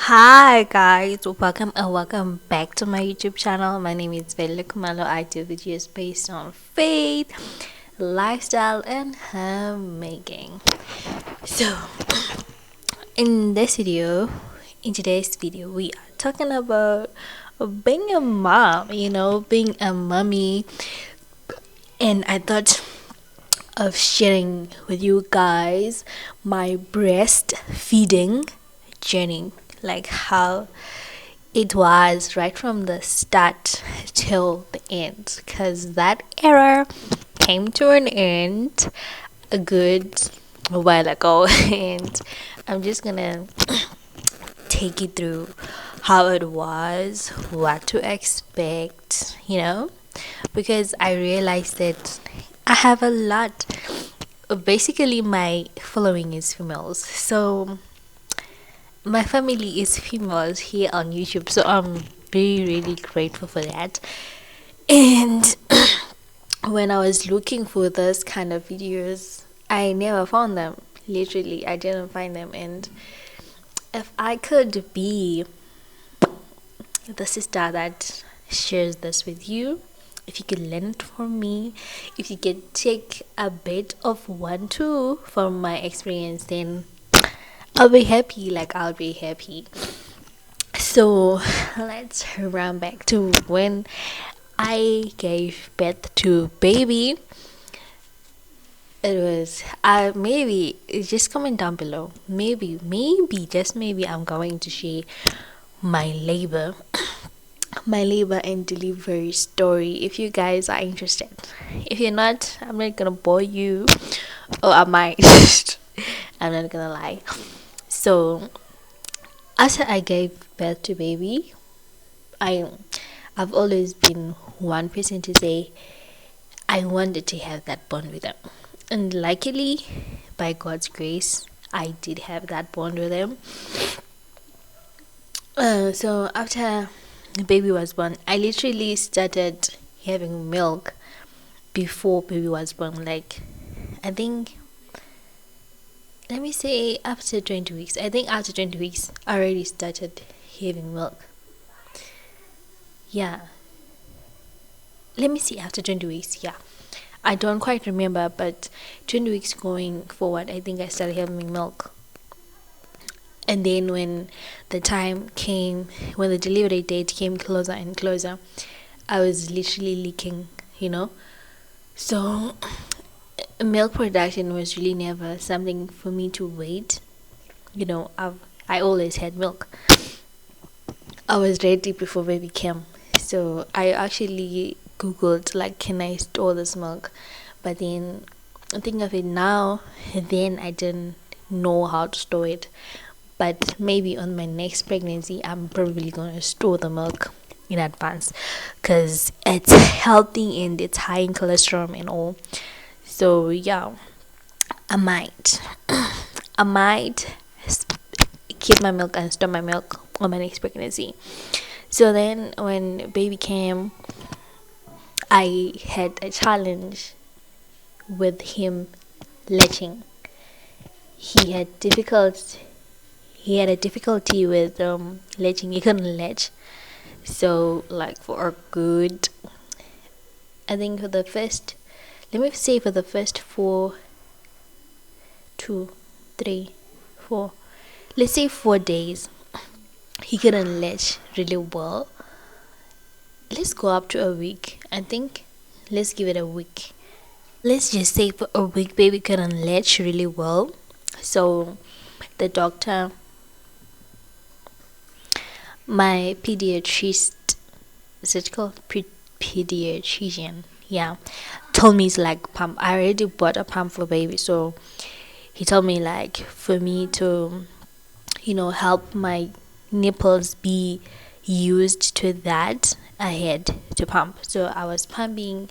Hi guys, welcome back to my YouTube channel. My name is Bella Kumalo. I do videos based on faith, lifestyle, and homemaking. So, in today's video, we are talking about being a mom. Being a mommy, and I thought of sharing with you guys my breastfeeding journey, like how it was right from the start till the end, because that era came to an end a good while ago. And I'm just gonna take you through how it was, what to expect, because I realized that I have a lot. Basically, my following is females, so my family is females here on YouTube, so I'm really grateful for that. And when I was looking for this kind of videos, I never found them. Literally, I didn't find them. And if I could be the sister that shares this with you, if you could learn it from me, if you could take a bit of one too from my experience, then I'll be happy. I'll be happy. So let's run back to when I gave birth to baby. It was maybe just comment down below. Maybe just maybe I'm going to share my labor and delivery story if you guys are interested. If you're not, I'm not gonna bore you, or I might. I'm not gonna lie. So after I gave birth to baby, I've always been one person to say I wanted to have that bond with them, and luckily, by God's grace, I did have that bond with them. So after the baby was born, I literally started having milk before baby was born. I think, let me say, after 20 weeks. I think after 20 weeks, I already started having milk. Yeah. Let me see, after 20 weeks, yeah. I don't quite remember, but 20 weeks going forward, I think I started having milk. And then when the time came, when the delivery date came closer and closer, I was literally leaking. So milk production was really never something for me to wait. I always had milk. I was ready before baby came. So I actually googled, can I store this milk? But then I think of it now, then I didn't know how to store it. But maybe on my next pregnancy, I'm probably going to store the milk in advance, because it's healthy and it's high in cholesterol and all. So yeah, I might keep my milk and store my milk on my next pregnancy. So then when baby came, I had a challenge with him latching. He had a difficulty with latching. He couldn't latch. So for a good, I think for the first, let me say for the first 4 days, he couldn't latch really well. Let's go up to a week. I think let's give it a week. Let's just say for a week, baby couldn't latch really well. So the doctor, my pediatrician, is it called pediatrician? Yeah, told me it's pump. I already bought a pump for baby, so he told me for me to, help my nipples be used to that, I had to pump. So I was pumping,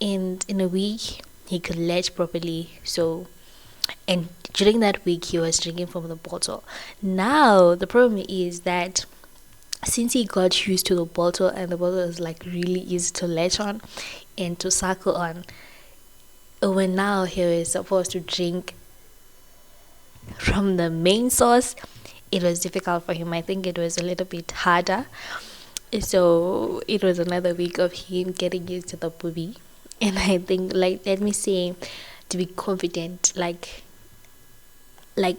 and in a week he could latch properly. So, and during that week he was drinking from the bottle. Now the problem is that since he got used to the bottle, and the bottle is really easy to latch on and to suckle on, when now he was supposed to drink from the main source, it was difficult for him. I think it was a little bit harder. So it was another week of him getting used to the booby. And I think, like, let me say, to be confident, like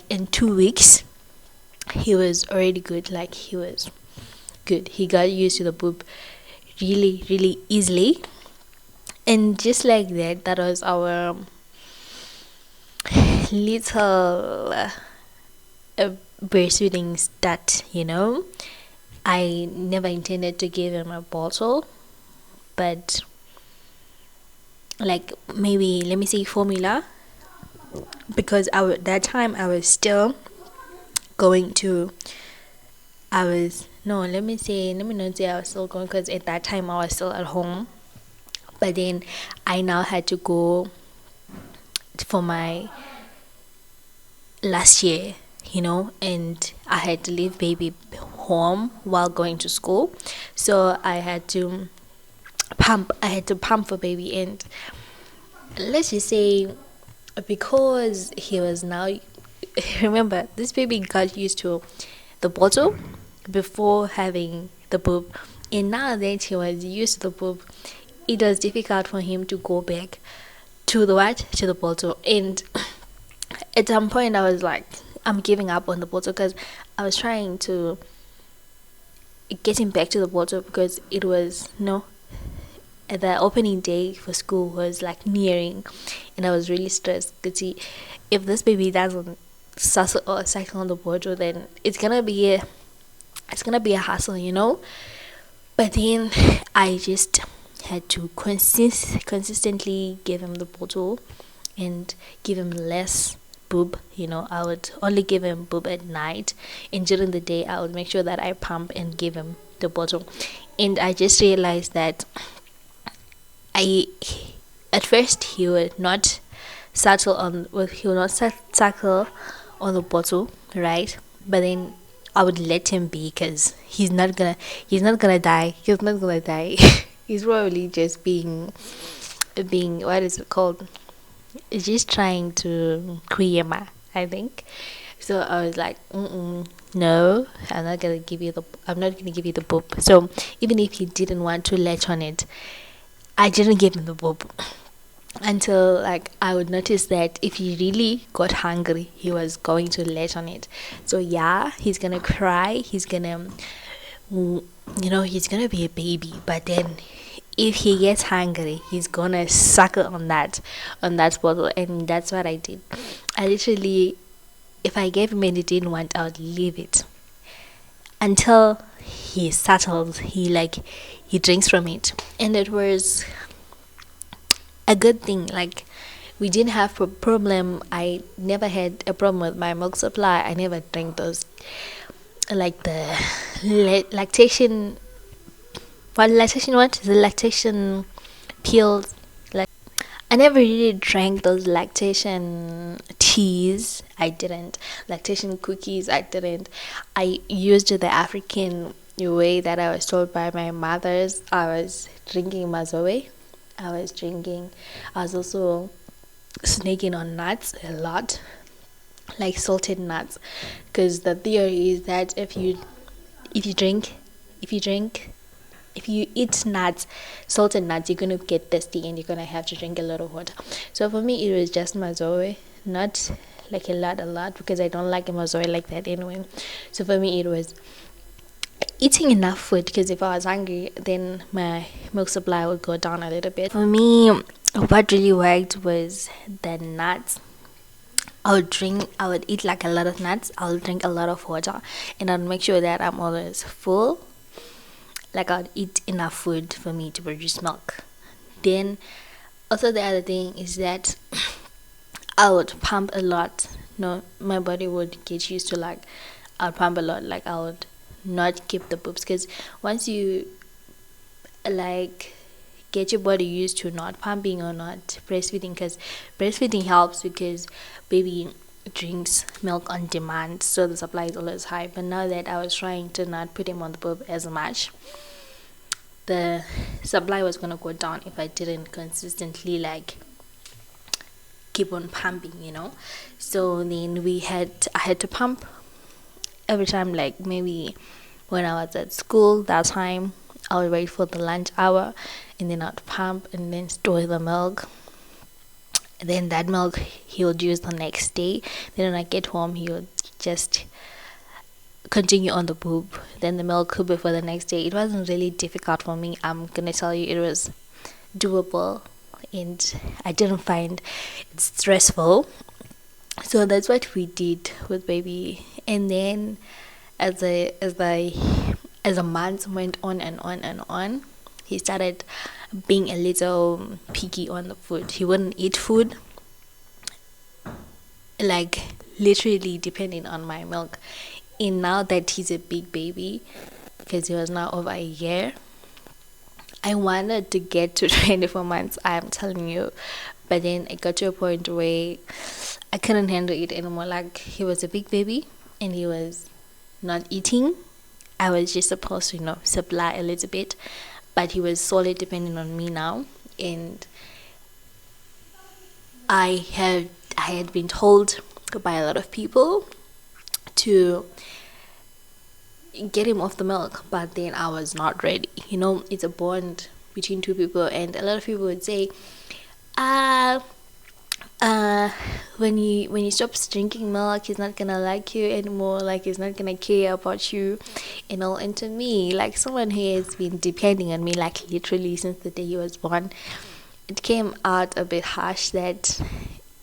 in 2 weeks he was already good. Like, he was good. He got used to the boob really, really easily. And just like that, that was our little breastfeeding start, I never intended to give him a bottle, but like, maybe, let me say, formula, because that time I was still going to, I was, no, let me not say I was still going, because at that time I was still at home, but then I now had to go for my last year, and I had to leave baby home while going to school, so I had to pump for baby. And let's just say, because he was now, remember, this baby got used to the bottle before having the boob, and now that he was used to the boob, it was difficult for him to go back to the bottle. And at some point I was like, I'm giving up on the bottle, because I was trying to get him back to the bottle, because it was the opening day for school was like nearing, and I was really stressed, because if this baby doesn't suckle on the bottle, then it's gonna be a hassle. But then I just had to consistently give him the bottle and give him less boob. I would only give him boob at night, and during the day I would make sure that I pump and give him the bottle. And I just realized that at first he would not suckle on the bottle, right? But then I would let him be, because he's not gonna die. He's not gonna die. He's probably just being, what is it called? Just trying to create, I think. So I was like, no, I'm not gonna give you the boob. So even if he didn't want to latch on it, I didn't give him the boob until, like, I would notice that if he really got hungry, he was going to latch on it. So yeah, he's gonna cry, he's gonna be a baby, but then if he gets hungry, he's gonna suckle on that bottle. And that's what I did. I literally, if I gave him and he didn't want, I would leave it until he settles, he drinks from it. And it was a good thing. Like, we didn't have a problem. I never had a problem with my milk supply. I never drank those, like, the lactation pills. Like, I never really drank those lactation teas. I didn't. Lactation cookies, I didn't. I used the African way that I was told by my mothers. I was drinking mazoe. I was also snaking on nuts a lot, like salted nuts, because the theory is that if you eat nuts, salted nuts, you're gonna get thirsty and you're gonna have to drink a lot of water. So for me, it was just mazoe, not like a lot, because I don't like mazoe like that anyway. So for me, it was eating enough food, because if I was hungry, then my milk supply would go down a little bit. For me, what really worked was the nuts. I would eat like a lot of nuts, I would drink a lot of water, and I'd make sure that I'm always full. Like, I'd eat enough food for me to produce milk. Then also the other thing is that I would pump a lot. My body would get used to, like, I would pump a lot. Like, I would not keep the boobs, because once you, like, get your body used to not pumping or not breastfeeding, because breastfeeding helps because baby drinks milk on demand, so the supply is always high. But now that I was trying to not put him on the boob as much, the supply was gonna go down if I didn't consistently, like, keep on pumping. So then I had to pump every time, like maybe when I was at school, that time I would wait for the lunch hour, and then I'd pump and then store the milk. And then that milk he would use the next day. Then when I get home, he would just continue on the boob. Then the milk could be for the next day. It wasn't really difficult for me. I'm gonna tell you, it was doable, and I didn't find it stressful. So that's what we did with baby. And then as a month went on and on and on, he started being a little picky on the food. He wouldn't eat food, like literally depending on my milk. And now that he's a big baby, because he was now over a year, I wanted to get to 24 months, I'm telling you. But then it got to a point where I couldn't handle it anymore. Like, he was a big baby and he was not eating. I was just supposed to, supply a little bit. But he was solely depending on me now. And I had been told by a lot of people to get him off the milk, but then I was not ready. It's a bond between two people, and a lot of people would say, when he stops drinking milk, he's not gonna like you anymore, like he's not gonna care about you and all. And to me, like someone who has been depending on me like literally since the day he was born, it came out a bit harsh that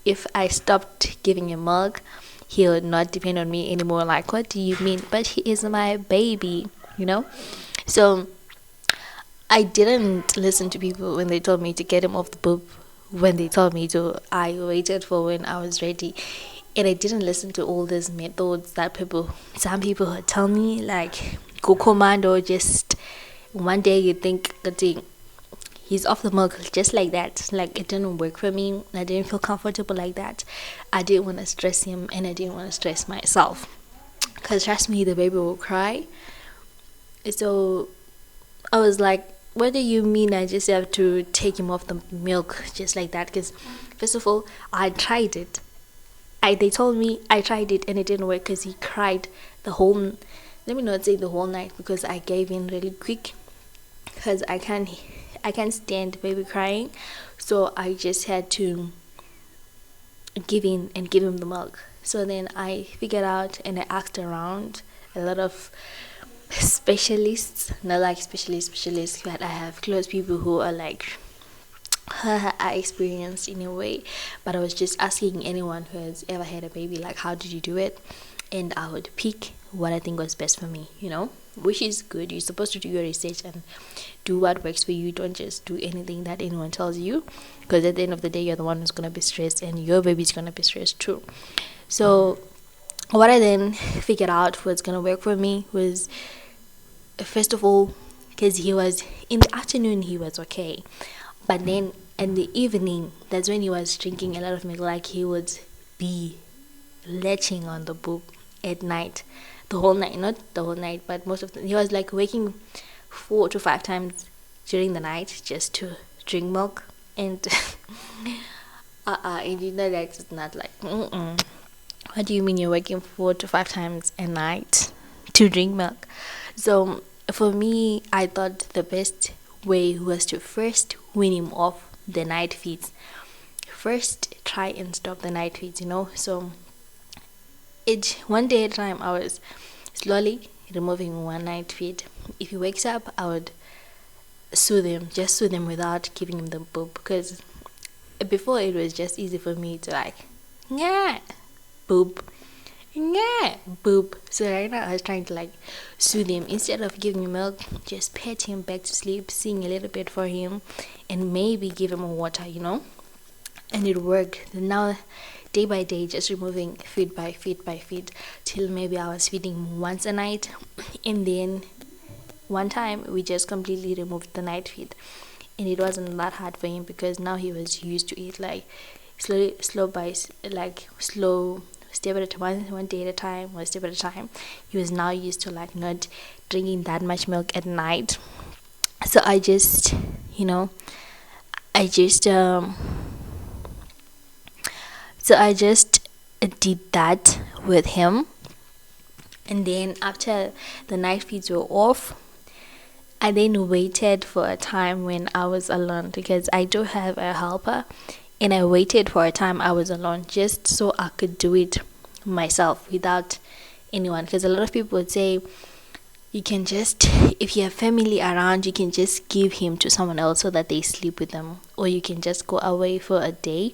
if I stopped giving him milk, he would not depend on me anymore. Like, what do you mean? But he is my baby, So I didn't listen to people when they told me to get him off the boob. When they told me to, I waited for when I was ready. And I didn't listen to all these methods that some people would tell me, like, go commando, just one day you think the thing. He's off the milk just like that. Like, it didn't work for me. I didn't feel comfortable like that. I didn't want to stress him, and I didn't want to stress myself, because trust me, the baby will cry. So I was like, what do you mean I just have to take him off the milk just like that? Because first of all, I tried it. They told me I tried it and it didn't work, because he cried the whole, let me not say the whole night, because I gave in really quick, because I can't stand baby crying. So I just had to give in and give him the milk. So then I figured out, and I asked around a lot of specialists, not like specialists, but I have close people who are like I experienced in a way. But I was just asking anyone who has ever had a baby, like, how did you do it? And I would pick what I think was best for me, which is good. You're supposed to do your research and do what works for you. Don't just do anything that anyone tells you, because at the end of the day, you're the one who's going to be stressed, and your baby's going to be stressed too. So what I then figured out was going to work for me was, first of all, because he was in the afternoon, he was okay, but then in the evening, that's when he was drinking a lot of milk. Like, he would be latching on the boob at night, the whole night, not the whole night, but most of the, he was like waking 4 to 5 times during the night just to drink milk. And and that's not like, what do you mean you're waking 4 to 5 times a night to drink milk? So for me, I thought the best way was to first wean him off the night feeds. First try and stop the night feeds, so one day at a time. I was slowly removing one night feed. If he wakes up, I would soothe him without giving him the boob, because before it was just easy for me to like, yeah, boob, yeah, boob. So right now I was trying to like soothe him. Instead of giving him milk, just pet him back to sleep, sing a little bit for him, and maybe give him a water, and it worked. Now day by day, just removing feed by feed till maybe I was feeding once a night. And then one time we just completely removed the night feed, and it wasn't that hard for him, because now he was used to it, like slow step at a time, one day at a time, one step at a time. He was now used to like not drinking that much milk at night. So I just did that with him. And then after the night feeds were off, I then waited for a time when I was alone, because I do have a helper, and I waited for a time I was alone just so I could do it myself without anyone. Because a lot of people would say you can just, if you have family around, you can just give him to someone else so that they sleep with them, or you can just go away for a day,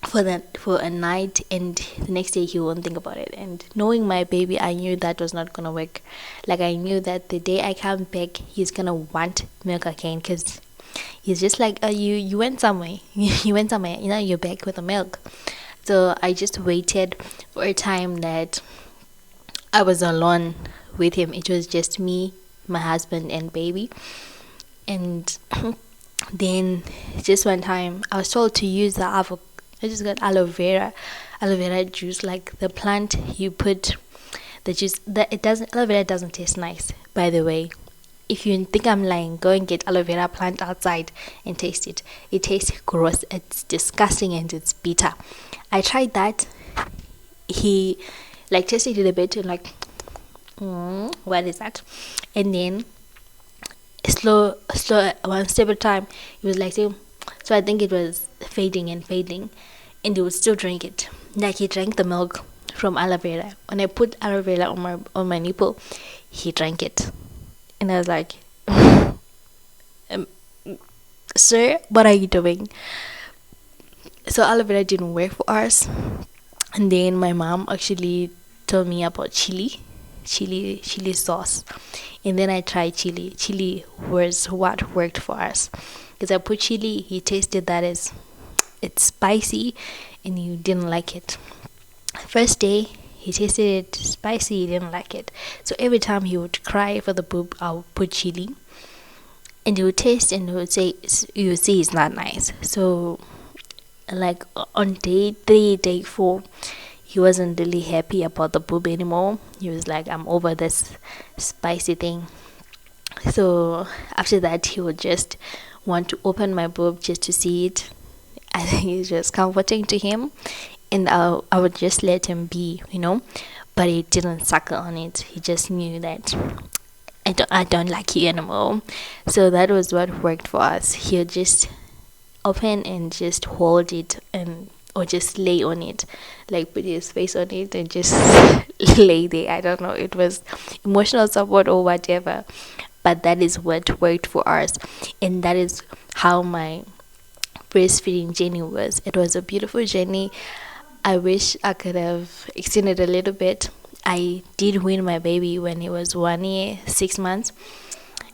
for a night, and the next day he won't think about it. And knowing my baby, I knew that was not gonna work. Like, I knew that the day I come back, he's gonna want milk again, because he's just like, you went somewhere. You went somewhere, you're back with the milk. So I just waited for a time that I was alone with him. It was just me, my husband, and baby. And then just one time I was told to use the avocado. I just got aloe vera juice, like the plant you put the juice. That it doesn't aloe vera doesn't taste nice, by the way. If you think I'm lying, go and get aloe vera plant outside and taste it. It tastes gross. It's disgusting and it's bitter. I tried that. He like tasted it a bit and like, what is that? And then slow, one step at a time, he was like saying, so I think it was fading, and he would still drink it. Like, he drank the milk from aloe vera. When I put aloe vera on my nipple, he drank it, and I was like, sir, what are you doing? So aloe vera didn't work for us, and then my mom actually told me about chili sauce, and then I tried chili was what worked for us, because I put chili. He tasted that it's spicy, and he didn't like it. First day he tasted it spicy, he didn't like it. So every time he would cry for the boob, I would put chili, and he would taste, and he would say, you see, it's not nice. So like on day 3, day 4, he wasn't really happy about the boob anymore. He was like, I'm over this spicy thing. So after that, he would just want to open my boob just to see it. I think it's just comforting to him, and I would just let him be, but he didn't suckle on it. He just knew that I don't like you anymore. So that was what worked for us. He would just open and just hold it, or just lay on it, like put his face on it and just lay there. I don't know, it was emotional support or whatever, but that is what worked for us, and that is how my breastfeeding journey was. It was a beautiful journey. I wish I could have extended a little bit. I did wean my baby when he was 1 year 6 months,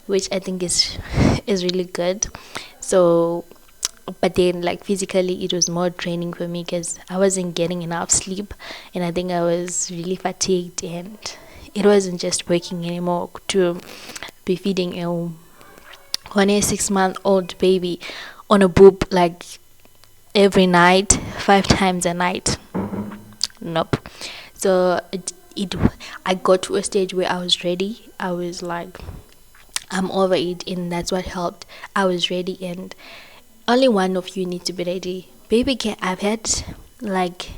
which I think is really good. So, but then, like, physically it was more draining for me, because I wasn't getting enough sleep, and I think I was really fatigued, and it wasn't just working anymore to be feeding a 1 year 6 month old baby on a boob like every night, 5 times a night. Nope. So I got to a stage where I was ready. I was like, I'm over it, and that's what helped. I was ready, and only one of you need to be ready. Baby can I've had like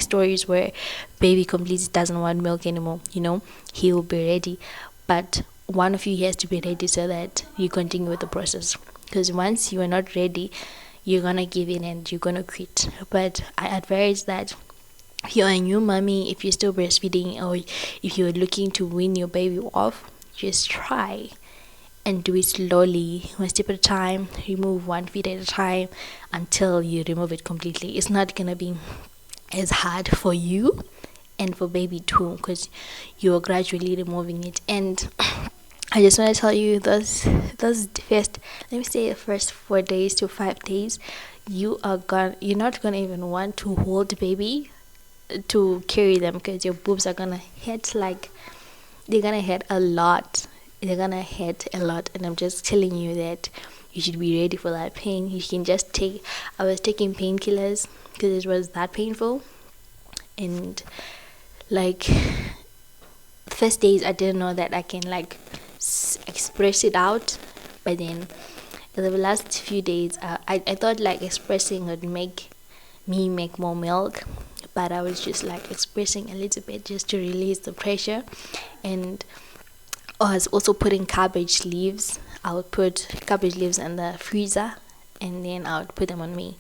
stories where baby completely doesn't want milk anymore. He will be ready, but one of you has to be ready so that you continue with the process. Because once you are not ready, you're gonna give in and you're gonna quit. But I advise that if you're a new mommy, if you're still breastfeeding, or if you're looking to wean your baby off, just try and do it slowly, one step at a time. Remove 1 feed at a time until you remove it completely. It's not gonna be as hard for you and for baby too, because you're gradually removing it. And I just want to tell you, those first, let me say, the first 4 days to 5 days, you're not gonna even want to hold the baby to carry them, because your boobs are gonna hurt, like they're gonna hurt a lot. And I'm just telling you that you should be ready for that pain. You can just I was taking painkillers because it was that painful, and like first days I didn't know that I can like express it out, but then the last few days I thought like expressing would make me make more milk, but I was just like expressing a little bit just to release the pressure. And I was also putting cabbage leaves. I would put cabbage leaves in the freezer, and then I would put them on me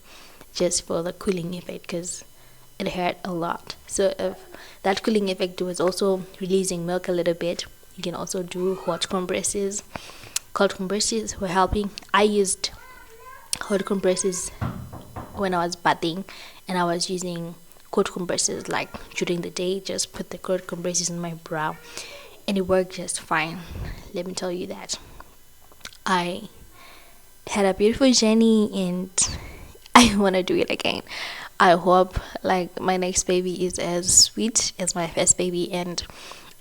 just for the cooling effect, because it hurt a lot. So if that cooling effect was also releasing milk a little bit, you can also do hot compresses. Cold compresses were helping. I used hot compresses when I was bathing, and I was using cold compresses like during the day. Just put the cold compresses on my brow, and it worked just fine. Let me tell you that I had a beautiful journey, and I want to do it again. I hope like my next baby is as sweet as my first baby, and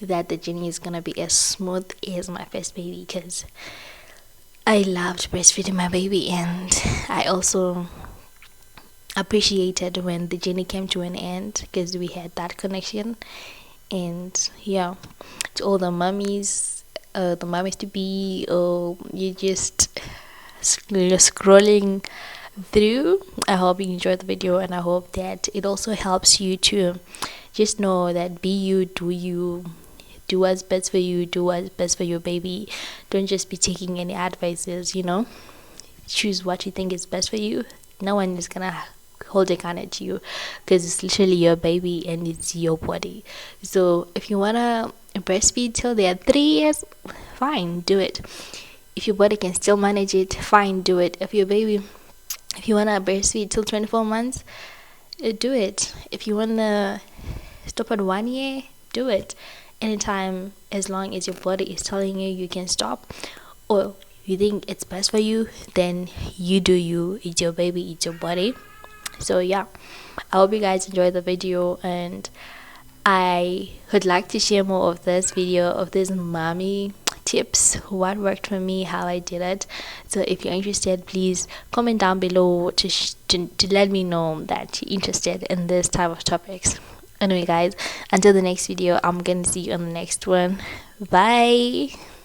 that the journey is gonna be as smooth as my first baby, because I loved breastfeeding my baby, and I also appreciated when the journey came to an end, because we had that connection. And yeah, to all the mummies, the mummies to be, you just scrolling through, I hope you enjoyed the video, and I hope that it also helps you to just know that be you, do you, do what's best for you, do what's best for your baby. Don't just be taking any advices, choose what you think is best for you. No one is gonna hold a gun at you, because it's literally your baby and it's your body. So if you wanna breastfeed till they're 3 years, fine, do it. If your body can still manage it, fine, do it. If you wanna breastfeed till 24 months, do it. If you wanna stop at 1 year, do it. Anytime, as long as your body is telling you you can stop, or you think it's best for you, then you do you. It's your baby, it's your body. So yeah, I hope you guys enjoyed the video, and I would like to share more of this video, of this mommy tips, what worked for me, how I did it. So if you're interested, please comment down below to let me know that you're interested in this type of topics. Anyway guys, until the next video, I'm gonna see you on the next one. Bye.